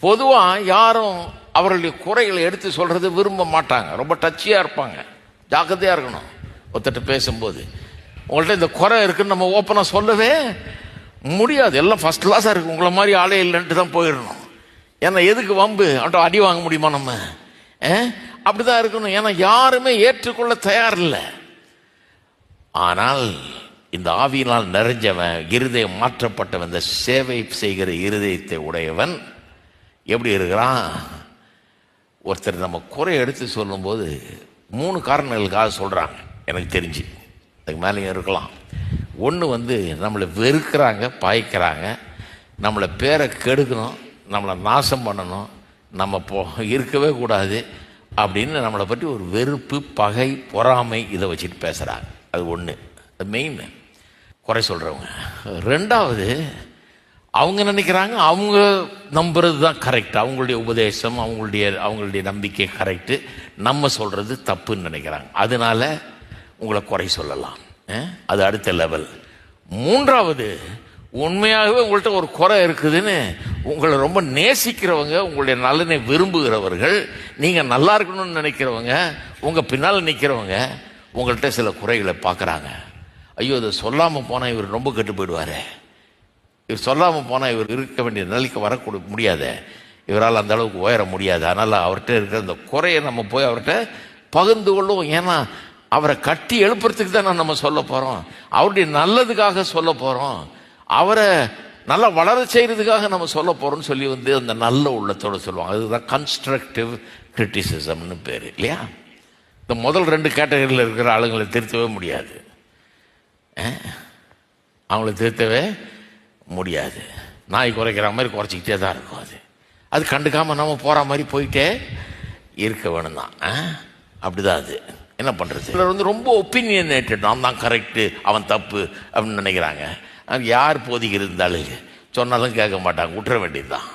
பொதுவாக யாரும் அவர்களுடைய குறைகளை எடுத்து சொல்கிறது விரும்ப மாட்டாங்க. ரொம்ப டச்சியாக இருப்பாங்க. ஜாக்கிரதையாக இருக்கணும். ஒருத்தட்ட பேசும்போது உங்கள்கிட்ட இந்த குறை இருக்குன்னு நம்ம ஓப்பனாக சொல்லவே முடியாது. எல்லாம் ஃபர்ஸ்ட் கிளாஸாக இருக்குது, உங்களை மாதிரி ஆளே இல்லைன்ட்டு தான் போயிடணும். ஏன்னா எதுக்கு வம்பு? அவன்கிட்ட அடி வாங்க முடியுமா நம்ம? அப்படிதான் இருக்கணும். ஏன்னா யாருமே ஏற்றுக்கொள்ள தயார் இல்லை. ஆனால் இந்த ஆவியினால் நிறைஞ்சவன், இருதயம் மாற்றப்பட்டவன், இந்த சேவை செய்கிற இருதயத்தை உடையவன் எப்படி இருக்கிறான்? ஒருத்தர் நம்ம குறை எடுத்து சொல்லும்போது 3 காரணங்களுக்காக சொல்கிறாங்க எனக்கு தெரிஞ்சு. அதுக்கு மேலேயும் இருக்கலாம். ஒன்று நம்மளை வெறுக்கிறாங்க, பாய்க்கிறாங்க, நம்மளை பேரை கெடுக்கணும், நம்மளை நாசம் பண்ணணும், நம்ம இருக்கவே கூடாது அப்படின்னு நம்மளை பற்றி ஒரு வெறுப்பு, பகை, பொறாமை இதை வச்சுட்டு பேசுகிறாங்க. அது ஒன்று, அது மெயின் குறை சொல்கிறவங்க. 2வது, அவங்க நினைக்கிறாங்க அவங்க நம்புறது தான் கரெக்ட், அவங்களுடைய உபதேசம், அவங்களுடைய நம்பிக்கை கரெக்டு, நம்ம சொல்கிறது தப்புன்னு நினைக்கிறாங்க. அதனால உங்களை குறை சொல்லலாம். அது அடுத்த லெவல். 3வது, உண்மையாகவே உங்கள்கிட்ட ஒரு குறை இருக்குதுன்னு உங்களை ரொம்ப நேசிக்கிறவங்க, உங்களுடைய நலனை விரும்புகிறவர்கள், நீங்கள் நல்லா இருக்கணும்னு நினைக்கிறவங்க, உங்கள் பின்னால் நிற்கிறவங்க உங்கள்கிட்ட சில குறைகளை பார்க்குறாங்க. ஐயோ, இதை சொல்லாமல் போனால் இவர் ரொம்ப கெட்டு போயிடுவார், இவர் சொல்லாமல் போனால் இவர் இருக்க வேண்டிய நிலைக்கு வரக்கூட முடியாது, இவரால் அந்த அளவுக்கு உயர முடியாது. அதனால் அவர்கிட்ட இருக்கிற இந்த குறையை நம்ம போய் அவர்கிட்ட பகிர்ந்து கொள்ளுவோம். ஏன்னா அவரை கட்டி எழுப்புறதுக்கு தான் நம்ம சொல்ல போகிறோம், அவருடைய நல்லதுக்காக சொல்ல போகிறோம், அவரை நல்லா வளர செய்கிறதுக்காக நம்ம சொல்ல போகிறோம்னு சொல்லி அந்த நல்ல உள்ளத்தோடு சொல்லுவாங்க. அதுதான் கன்ஸ்ட்ரக்டிவ் கிரிட்டிசிசம்னு பேர், இல்லையா? இந்த முதல் 2 கேட்டகரியில் இருக்கிற ஆளுங்களை திருத்தவே முடியாது. அவங்கள திருத்தவே முடியாது. நாய் குறைக்கிற மாதிரி குறைச்சிக்கிட்டே தான் இருக்கும். அது கண்டுக்காமல் நம்ம போகிற மாதிரி போயிட்டே இருக்க வேணும் தான். அப்படிதான் அது. என்ன பண்ணுறது? சிலர் ரொம்ப ஒப்பீனியனேட்டட், நான் தான் கரெக்டு, அவன் தப்பு அப்படின்னு நினைக்கிறாங்க. யார் போதிக்கிறது இருந்தாலும் சொன்னாலும் கேட்க மாட்டாங்க, விட்டுற வேண்டியது தான்.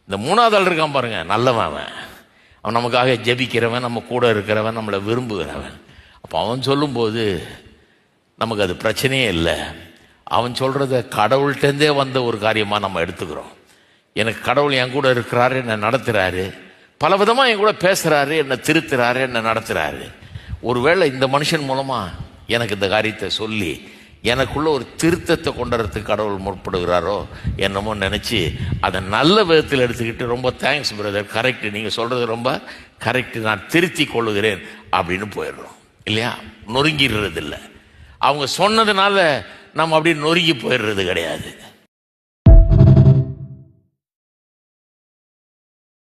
இந்த 3வது ஆள் இருக்கான் பாருங்க, நல்லவன். அவன் நமக்காக ஜெபிக்கிறவன், நம்ம கூட இருக்கிறவன், நம்மளை விரும்புகிறவன். அப்போ அவன் சொல்லும்போது நமக்கு அது பிரச்சனையே இல்லை. அவன் சொல்கிறத கடவுள்கிட்டேருந்தே வந்த ஒரு காரியமாக நம்ம எடுத்துக்கிறோம். எனக்கு கடவுள் என் கூட இருக்கிறாரு, என்னை நடத்துகிறாரு, பல விதமாக என் கூட பேசுகிறாரு, என்னை திருத்துறாரு, என்னை நடத்துகிறாரு. ஒருவேளை இந்த மனுஷன் மூலமாக எனக்கு இந்த காரியத்தை சொல்லி எனக்குள்ள ஒரு திருத்தத்தை கொண்டுறதுக்கு கடவுள் முற்படுகிறாரோ என்னமோ நினச்சி அதை நல்ல விதத்தில் எடுத்துக்கிட்டு, ரொம்ப தேங்க்ஸ் பிரதர், கரெக்டு, நீங்கள் சொல்கிறது ரொம்ப கரெக்டு, நான் திருத்தி கொள்ளுகிறேன் அப்படின்னு போயிடுறோம், இல்லையா? நொறுங்கிடுறது இல்லை. அவங்க சொன்னதுனால நம்ம அப்படியே நொறுங்கி போயிடுறது கிடையாது.